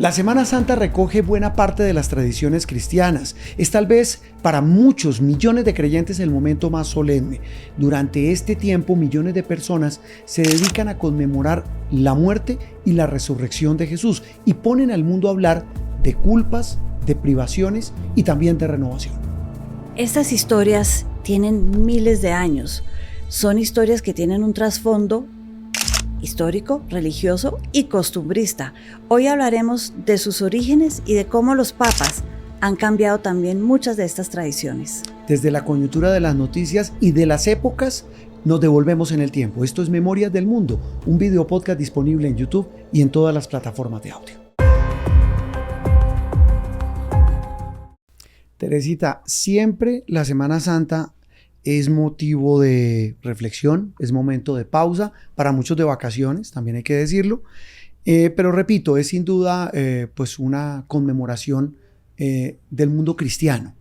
La Semana Santa recoge buena parte de las tradiciones cristianas. Es tal vez para muchos millones de creyentes el momento más solemne. Durante este tiempo, millones de personas se dedican a conmemorar la muerte y la resurrección de Jesús y ponen al mundo a hablar de culpas, de privaciones y también de renovación. Estas historias tienen miles de años. Son historias que tienen un trasfondo histórico, religioso y costumbrista. Hoy hablaremos de sus orígenes y de cómo los papas han cambiado también muchas de estas tradiciones. Desde la coyuntura de las noticias y de las épocas, nos devolvemos en el tiempo. Esto es Memorias del Mundo, un video podcast disponible en YouTube y en todas las plataformas de audio. Teresita, siempre la Semana Santa es motivo de reflexión, es momento de pausa, para muchos de vacaciones, también hay que decirlo, pero repito, es sin duda pues una conmemoración del mundo cristiano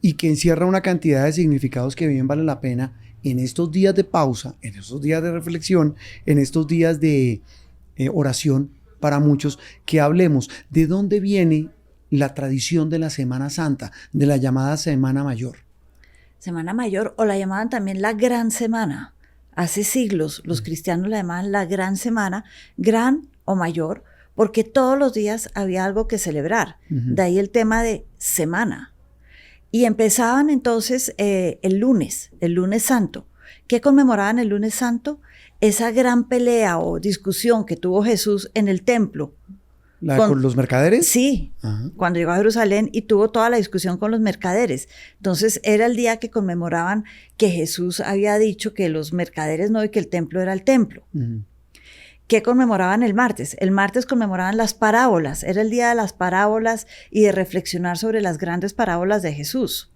y que encierra una cantidad de significados que bien vale la pena en estos días de pausa, en estos días de reflexión, en estos días de oración para muchos, que hablemos de dónde viene la tradición de la Semana Santa, de la llamada Semana Mayor. Semana Mayor, o la llamaban también la Gran Semana. Hace siglos los cristianos la llamaban la Gran Semana, gran o mayor, porque todos los días había algo que celebrar. De ahí el tema de semana. Y empezaban entonces el lunes Santo. ¿Qué conmemoraban el lunes Santo? Esa gran pelea o discusión que tuvo Jesús en el templo. ¿Con los mercaderes? Sí, cuando llegó a Jerusalén y tuvo toda la discusión con los mercaderes. Entonces era el día que conmemoraban que Jesús había dicho que los mercaderes no y que el templo era el templo. ¿Qué conmemoraban el martes? El martes conmemoraban las parábolas. Era el día de las parábolas y de reflexionar sobre las grandes parábolas de Jesús.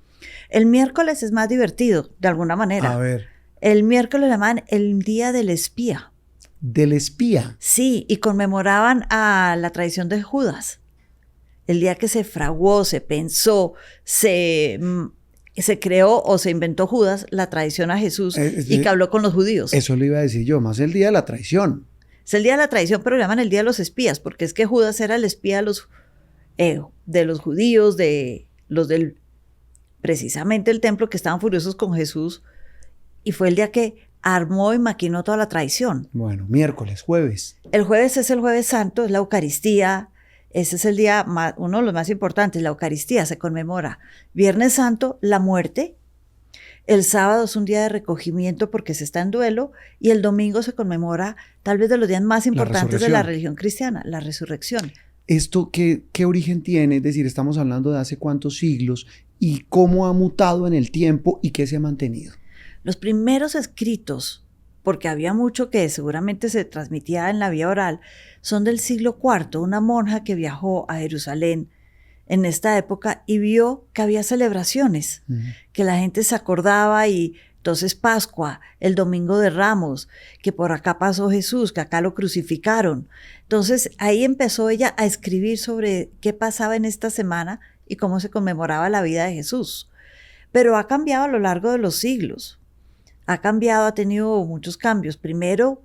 El miércoles es más divertido, de alguna manera. A ver. El miércoles le llamaban el día del espía. ¿Del espía? Sí, y conmemoraban a la tradición de Judas. El día que se fraguó, se pensó, se creó o se inventó Judas la traición a Jesús y que habló con los judíos. Eso le iba a decir yo, más el día de la traición. Es el día de la traición, pero le llaman el día de los espías, porque es que Judas era el espía de los judíos, de los del precisamente el templo, que estaban furiosos con Jesús, y fue el día que armó y maquinó toda la traición. Bueno, miércoles, jueves. El jueves es el Jueves Santo, es la Eucaristía. Ese es el día, uno de los más importantes, la Eucaristía se conmemora. Viernes Santo, la muerte. El sábado es un día de recogimiento porque se está en duelo. Y el domingo se conmemora tal vez de los días más importantes de la religión cristiana, la resurrección. ¿Esto qué origen tiene? Es decir, estamos hablando de hace cuántos siglos y cómo ha mutado en el tiempo y qué se ha mantenido. Los primeros escritos, porque había mucho que seguramente se transmitía en la vía oral, son del siglo IV, una monja que viajó a Jerusalén en esta época y vio que había celebraciones, que la gente se acordaba y entonces Pascua, el Domingo de Ramos, que por acá pasó Jesús, que acá lo crucificaron. Entonces ahí empezó ella a escribir sobre qué pasaba en esta semana y cómo se conmemoraba la vida de Jesús. Pero ha cambiado a lo largo de los siglos. Ha cambiado, ha tenido muchos cambios. Primero,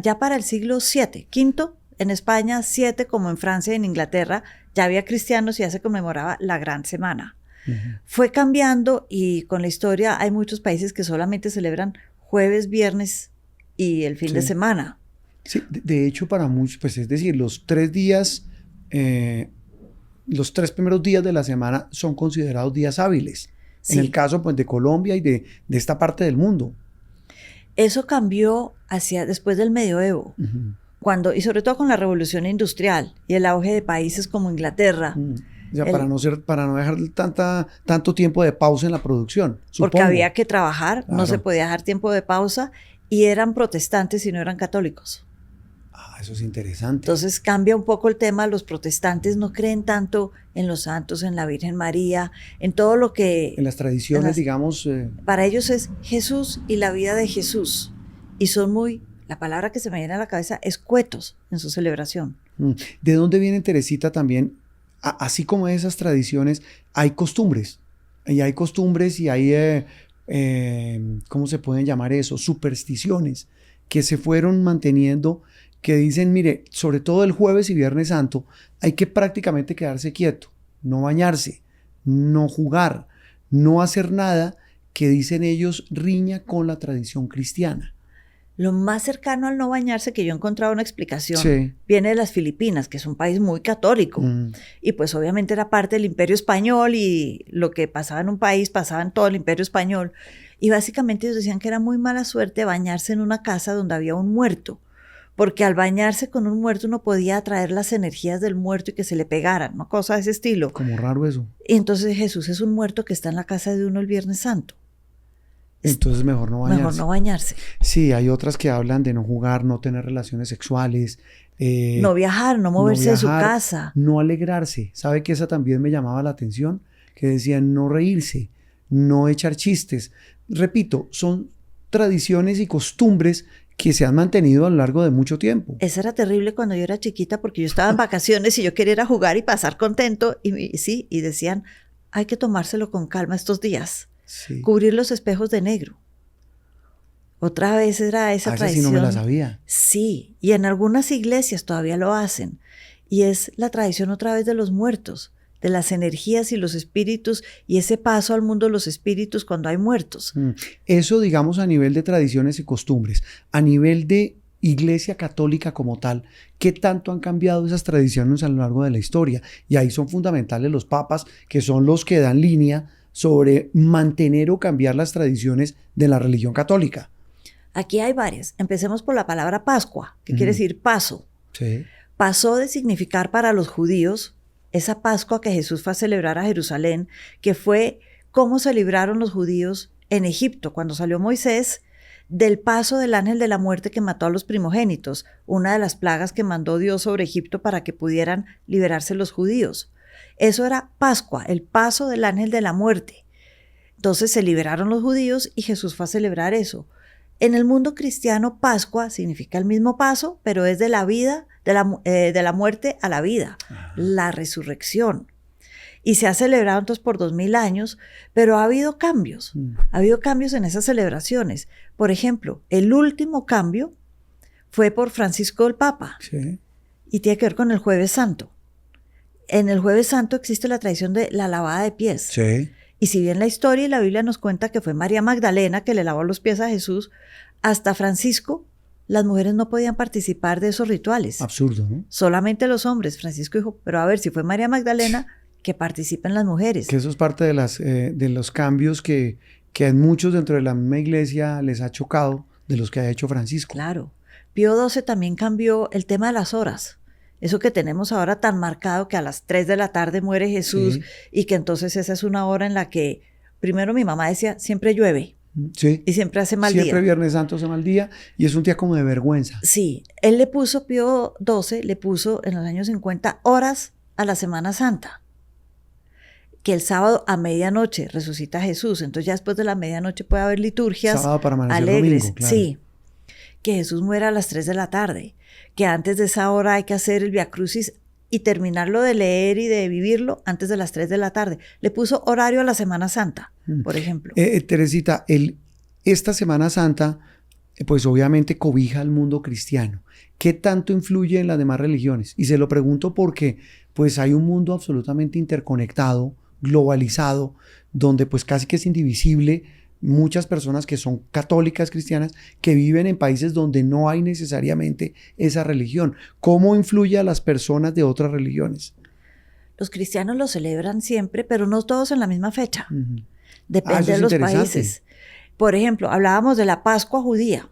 ya para el siglo VII, V en España, VII como en Francia y en Inglaterra, ya había cristianos y ya se conmemoraba la Gran Semana. Fue cambiando y con la historia hay muchos países que solamente celebran jueves, viernes y el fin de semana. Sí, de hecho para muchos, pues es decir, los 3 días, los 3 primeros días de la semana son considerados días hábiles. Sí. En el caso pues, de Colombia y de esta parte del mundo. Eso cambió hacia después del medioevo, y sobre todo con la revolución industrial y el auge de países como Inglaterra. O sea, para no dejar tanto tiempo de pausa en la producción. Porque había que trabajar, claro. No se podía dejar tiempo de pausa y eran protestantes y no eran católicos. Eso es interesante. Entonces cambia un poco el tema. Los protestantes no creen tanto en los santos, en la Virgen María, en todo lo que... En las tradiciones, digamos... Para ellos es Jesús y la vida de Jesús. Y son la palabra que se me viene a la cabeza, escuetos en su celebración. ¿De dónde viene, Teresita, también? Así como esas tradiciones, hay costumbres. Y hay costumbres y hay, ¿cómo se pueden llamar eso? Supersticiones que se fueron manteniendo que dicen, mire, sobre todo el jueves y viernes santo, hay que prácticamente quedarse quieto, no bañarse, no jugar, no hacer nada que dicen ellos riña con la tradición cristiana. Lo más cercano al no bañarse que yo he encontrado una explicación Sí. viene de las Filipinas, que es un país muy católico. Y pues obviamente era parte del Imperio Español y lo que pasaba en un país pasaba en todo el Imperio Español. Y básicamente ellos decían que era muy mala suerte bañarse en una casa donde había un muerto, porque al bañarse con un muerto uno podía atraer las energías del muerto y que se le pegaran, ¿no? Cosa de ese estilo. Como raro eso. Y entonces Jesús es un muerto que está en la casa de uno el Viernes Santo. Entonces mejor no bañarse. Mejor no bañarse. Sí, hay otras que hablan de no jugar, no tener relaciones sexuales. No viajar, no moverse de su viajar, casa. no alegrarse. ¿Sabe que esa también me llamaba la atención? Que decían no reírse, no echar chistes. Repito, son tradiciones y costumbres que se han mantenido a lo largo de mucho tiempo. Eso era terrible cuando yo era chiquita porque yo estaba en vacaciones y yo quería ir a jugar y pasar contento. Y decían, hay que tomárselo con calma estos días. Sí. Cubrir los espejos de negro. Otra vez era esa tradición. Sí no me la sabía. Sí, y en algunas iglesias todavía lo hacen. Y es la tradición otra vez de los muertos, de las energías y los espíritus y ese paso al mundo de los espíritus cuando hay muertos. Eso, digamos, a nivel de tradiciones y costumbres. A nivel de Iglesia Católica como tal, ¿qué tanto han cambiado esas tradiciones a lo largo de la historia? Y ahí son fundamentales los papas, que son los que dan línea sobre mantener o cambiar las tradiciones de la religión católica. Aquí hay varias. Empecemos por la palabra Pascua, que quiere decir paso. Sí. Pasó de significar para los judíos esa Pascua que Jesús fue a celebrar a Jerusalén, que fue cómo se libraron los judíos en Egipto cuando salió Moisés del paso del ángel de la muerte que mató a los primogénitos, una de las plagas que mandó Dios sobre Egipto para que pudieran liberarse los judíos. Eso era Pascua, el paso del ángel de la muerte. Entonces se liberaron los judíos y Jesús fue a celebrar eso. En el mundo cristiano, Pascua significa el mismo paso, pero es de la vida, de la muerte a la vida, la resurrección. Y se ha celebrado entonces por 2000 años, pero ha habido cambios. Ha habido cambios en esas celebraciones. Por ejemplo, el último cambio fue por Francisco el Papa. Sí. Y tiene que ver con el Jueves Santo. En el Jueves Santo existe la tradición de la lavada de pies. Sí. Y si bien la historia y la Biblia nos cuenta que fue María Magdalena que le lavó los pies a Jesús, hasta Francisco, las mujeres no podían participar de esos rituales. Absurdo, ¿no? Solamente los hombres. Francisco dijo, pero a ver, si fue María Magdalena, que participen las mujeres. Que eso es parte de los cambios que a muchos dentro de la misma iglesia les ha chocado de los que ha hecho Francisco. Claro. Pío XII también cambió el tema de las horas. Eso que tenemos ahora tan marcado que a las 3 de la tarde muere Jesús y que entonces esa es una hora en la que, primero mi mamá decía, siempre llueve. Sí. Y siempre hace mal día. Siempre Viernes Santo hace mal día y es un día como de vergüenza. Sí. Él le puso, Pío XII, le puso en los años 50 horas a la Semana Santa. Que el sábado a medianoche resucita Jesús. Entonces ya después de la medianoche puede haber liturgias sábado para amanecer alegres. domingo, claro. Sí. Que Jesús muera a las 3 de la tarde. Que antes de esa hora hay que hacer el Via Crucis y terminarlo de leer y de vivirlo antes de las 3 de la tarde. Le puso horario a la Semana Santa, por ejemplo. Teresita, esta Semana Santa, pues obviamente cobija al mundo cristiano. ¿Qué tanto influye en las demás religiones? Y se lo pregunto porque pues hay un mundo absolutamente interconectado, globalizado, donde pues casi que es indivisible. Muchas personas que son católicas cristianas que viven en países donde no hay necesariamente esa religión. ¿Cómo influye a las personas de otras religiones? Los cristianos lo celebran siempre, pero no todos en la misma fecha. Depende de los países. Por ejemplo, hablábamos de la Pascua judía.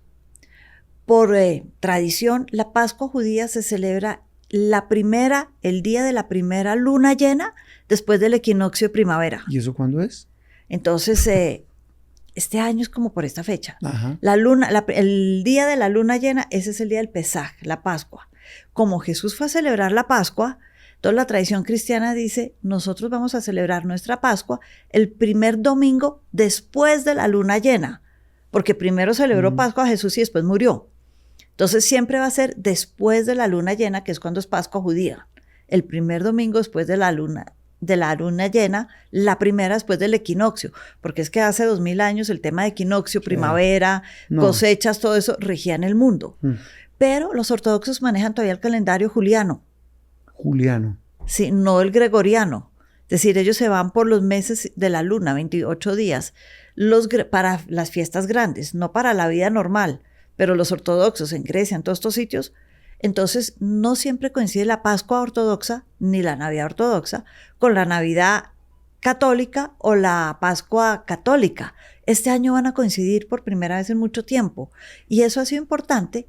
Por tradición, la Pascua judía se celebra el día de la primera luna llena después del equinoccio de primavera. ¿Y eso cuándo es? Entonces, este año es como por esta fecha. Ajá. El día de la luna llena, ese es el día del Pesaj, la Pascua. Como Jesús fue a celebrar la Pascua, toda la tradición cristiana dice, nosotros vamos a celebrar nuestra Pascua el primer domingo después de la luna llena, porque primero celebró Pascua Jesús y después murió. Entonces siempre va a ser después de la luna llena, que es cuando es Pascua judía. El primer domingo después de la luna llena, la primera después del equinoccio, porque es que hace 2000 años el tema de equinoccio, primavera, cosechas, todo eso regía en el mundo. Pero los ortodoxos manejan todavía el calendario juliano. Juliano. Sí, no el gregoriano. Es decir, ellos se van por los meses de la luna, 28 días, para las fiestas grandes, no para la vida normal. Pero los ortodoxos en Grecia, en todos estos sitios, entonces no siempre coincide la Pascua ortodoxa ni la Navidad ortodoxa con la Navidad católica o la Pascua católica. Este año van a coincidir por primera vez en mucho tiempo. Y eso ha sido importante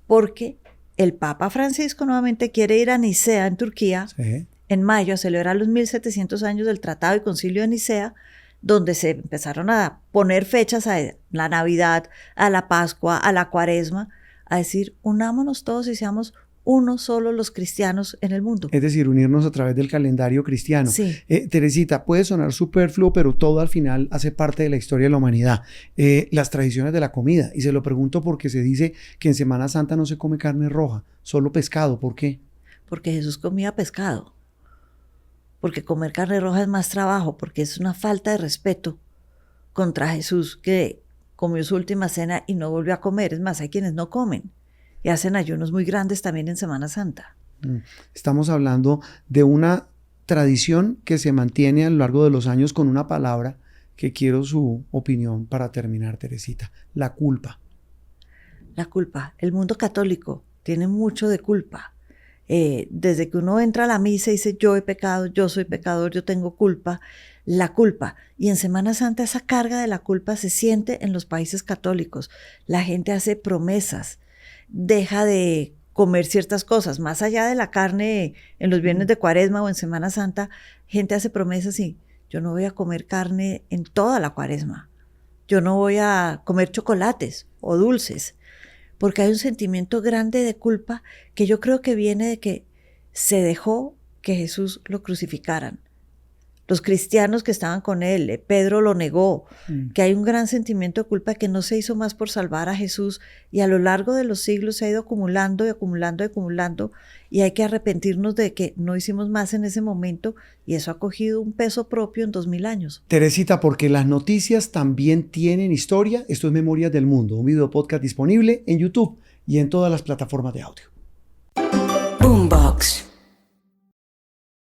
porque el Papa Francisco nuevamente quiere ir a Nicea, en Turquía, Sí. en mayo, a celebrar los 1700 años del Tratado y Concilio de Nicea, donde se empezaron a poner fechas a la Navidad, a la Pascua, a la Cuaresma, a decir, unámonos todos y seamos uno solo los cristianos en el mundo. Es decir, unirnos a través del calendario cristiano. Sí. Teresita, puede sonar superfluo, pero todo al final hace parte de la historia de la humanidad. Las tradiciones de la comida. Y se lo pregunto porque se dice que en Semana Santa no se come carne roja, solo pescado. ¿Por qué? Porque Jesús comía pescado. Porque comer carne roja es más trabajo, porque es una falta de respeto contra Jesús, que comió su última cena y no volvió a comer. Es más, hay quienes no comen y hacen ayunos muy grandes también en Semana Santa. Estamos hablando de una tradición que se mantiene a lo largo de los años con una palabra que quiero su opinión para terminar, Teresita. La culpa. La culpa. El mundo católico tiene mucho de culpa. Desde que uno entra a la misa y dice, yo he pecado, yo soy pecador, yo tengo culpa. La culpa. Y en Semana Santa esa carga de la culpa se siente en los países católicos. La gente hace promesas, deja de comer ciertas cosas, más allá de la carne en los viernes de Cuaresma o en Semana Santa, gente hace promesas y yo no voy a comer carne en toda la Cuaresma, yo no voy a comer chocolates o dulces, porque hay un sentimiento grande de culpa que yo creo que viene de que se dejó que Jesús lo crucificaran. Los cristianos que estaban con él, Pedro lo negó, que hay un gran sentimiento de culpa que no se hizo más por salvar a Jesús y a lo largo de los siglos se ha ido acumulando y acumulando y acumulando y hay que arrepentirnos de que no hicimos más en ese momento y eso ha cogido un peso propio en 2000 años. Teresita, porque las noticias también tienen historia. Esto es Memorias del Mundo, un video podcast disponible en YouTube y en todas las plataformas de audio. Boombox.